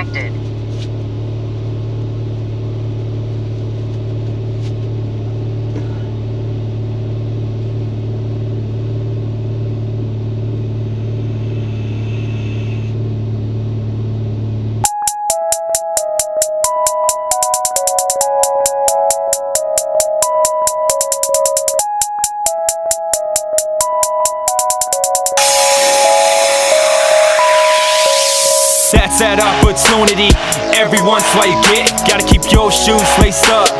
disconnected. That's that opportunity, everyone's why you get. Gotta keep your shoes laced up,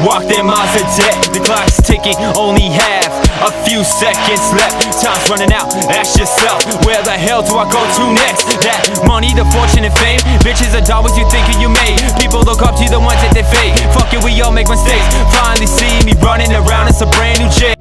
walk them miles a day. The clock's ticking, only have a few seconds left. Time's running out, ask yourself, where the hell do I go to next? That money, the fortune and fame, bitches are dollars you thinking you made. People look up to you, the ones that they fake. Fuck it, we all make mistakes. Finally see me running around, it's a brand new J.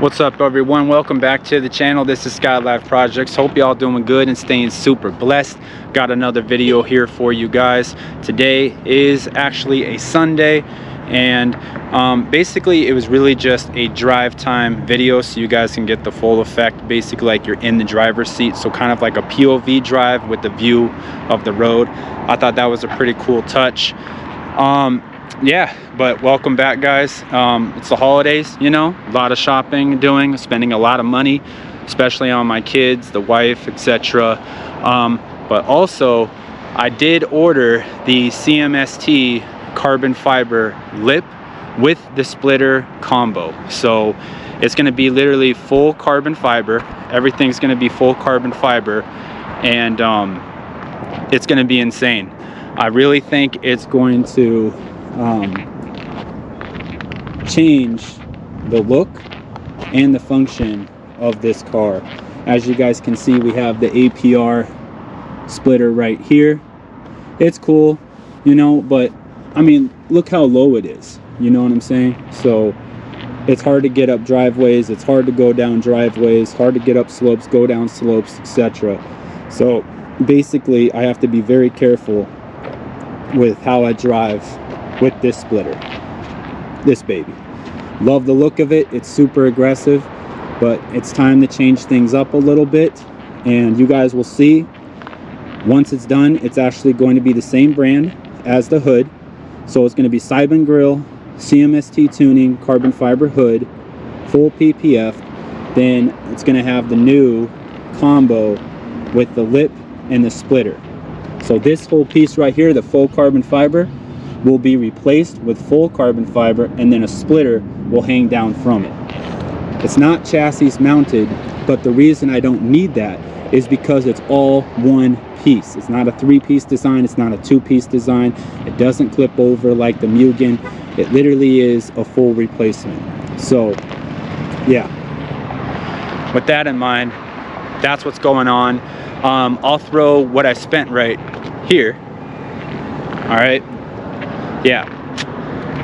What's up, everyone? Welcome back to the channel. This is Skylyfe Projects. Hope y'all doing good and staying super blessed. Got another video here for you guys. Today is actually a Sunday, and basically it was really just a drive time video so you guys can get the full effect, basically like you're in the driver's seat, so kind of like a POV drive with the view of the road. I thought that was a pretty cool touch. Yeah, but welcome back, guys. It's the holidays, you know, a lot of shopping doing, spending a lot of money, especially on my kids, the wife, etc. But also I did order the CMST carbon fiber lip with the splitter combo. So it's going to be literally full carbon fiber. Everything's going to be full carbon fiber, and it's going to be insane. I really think it's going to change the look and the function of this car. As you guys can see, we have the APR splitter right here. It's cool, you know, but I mean, look how low it is, you know what I'm saying? So it's hard to get up driveways, it's hard to go down driveways, hard to get up slopes, go down slopes, etc. So basically I have to be very careful with how I drive with this splitter, this baby. Love the look of it. It's super aggressive, but it's time to change things up a little bit, and you guys will see once it's done. It's actually going to be the same brand as the hood, so it's going to be Cybin grill, CMST tuning, carbon fiber hood, full PPF. Then it's going to have the new combo with the lip and the splitter. So this whole piece right here, the full carbon fiber, will be replaced with full carbon fiber, and then a splitter will hang down from it. It's not chassis mounted, but the reason I don't need that is because it's all one piece. It's not a three-piece design, it's not a two-piece design. It doesn't clip over like the Mugen. It literally is a full replacement. So yeah, with that in mind, that's what's going on. I'll throw what I spent right here. All right, yeah,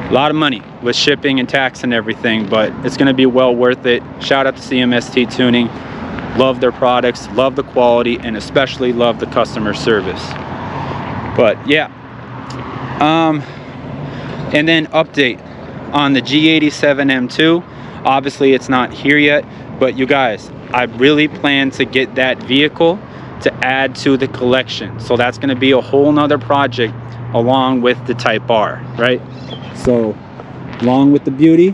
a lot of money with shipping and tax and everything, but it's going to be well worth it. Shout out to CMST Tuning. Love their products, love the quality, and especially love the customer service. But yeah, and then update on the G87 M2. Obviously it's not here yet, but you guys, I really plan to get that vehicle to add to the collection. So that's going to be a whole nother project along with the Type R, right? So along with the beauty,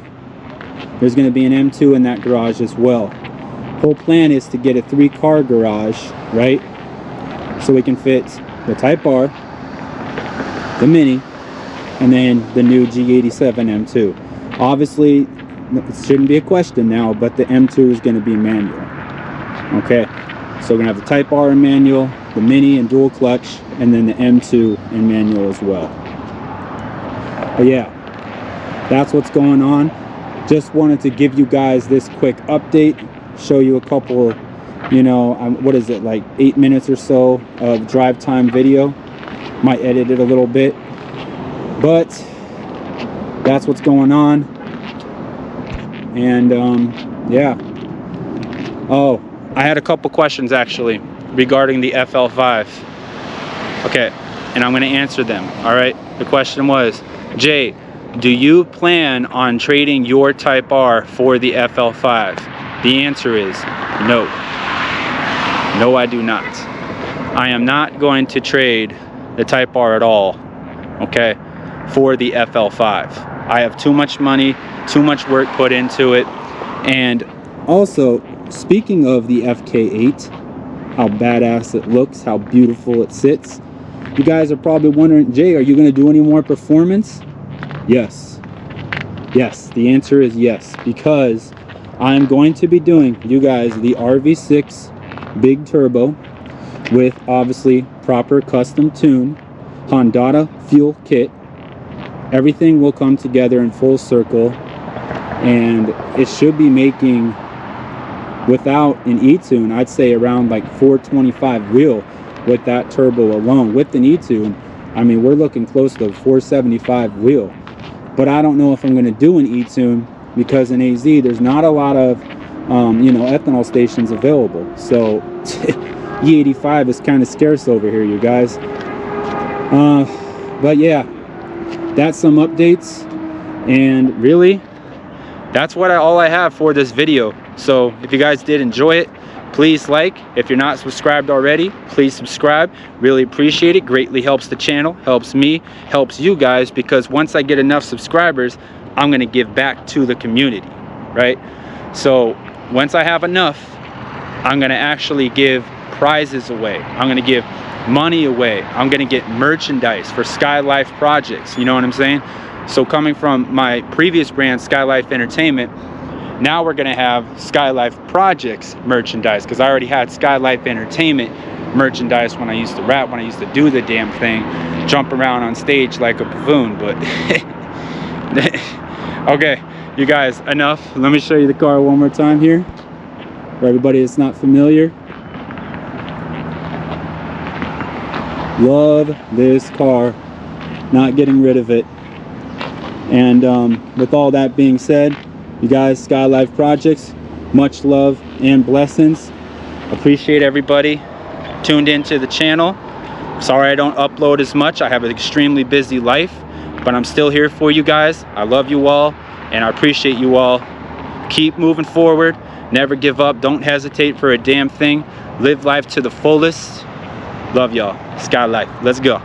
there's going to be an M2 in that garage as well. Whole plan is to get a 3-car garage, right? So we can fit the Type R, the Mini, and then the new G87 M2. Obviously, it shouldn't be a question now, but the M2 is going to be manual. Okay, so we're going to have the Type R in manual, the Mini and dual clutch, and then the M2 in manual as well. But yeah, that's what's going on. Just wanted to give you guys this quick update, show you a couple, you know, what is it, like 8 minutes or so of drive time video. Might edit it a little bit, but that's what's going on. And yeah, oh, I had a couple questions actually regarding the FL5. Okay, and I'm going to answer them. All right, the question was, Jay, do you plan on trading your Type R for the FL5? The answer is no. No, I do not. I am not going to trade the Type R at all, okay, for the FL5. I have too much money, too much work put into it. And also, speaking of the FK8, how badass it looks, how beautiful it sits, you guys are probably wondering, Jay, are you going to do any more performance? Yes. Yes, the answer is yes, because I'm going to be doing, you guys, the RV6 big turbo with obviously proper custom tune, Honda fuel kit. Everything will come together in full circle, and it should be making, without an e-tune, I'd say around like 425 wheel with that turbo alone. With an e-tune, I mean, we're looking close to 475 wheel. But I don't know if I'm going to do an e-tune, because in AZ there's not a lot of you know, ethanol stations available. So E85 is kind of scarce over here, you guys. But yeah, that's some updates, and really that's all I have for this video. So if you guys did enjoy it, please like. If you're not subscribed already, please subscribe. Really appreciate it. Greatly helps the channel, helps me, helps you guys, because once I get enough subscribers, I'm going to give back to the community, right? So once I have enough, I'm going to actually give prizes away. I'm going to give money away. I'm going to get merchandise for Skylyfe projects. You know what I'm saying? So coming from my previous brand, Skylyfe Entertainment, now we're going to have Skylyfe Projects merchandise, because I already had Skylyfe Entertainment merchandise when I used to rap, when I used to do the damn thing, jump around on stage like a buffoon. But okay, you guys, enough. Let me show you the car one more time here for everybody that's not familiar. Love this car, not getting rid of it. And with all that being said, you guys, Skylyfe Projects, much love and blessings. Appreciate everybody tuned into the channel. Sorry I don't upload as much. I have an extremely busy life, but I'm still here for you guys. I love you all, and I appreciate you all. Keep moving forward. Never give up. Don't hesitate for a damn thing. Live life to the fullest. Love y'all. Skylyfe. Let's go.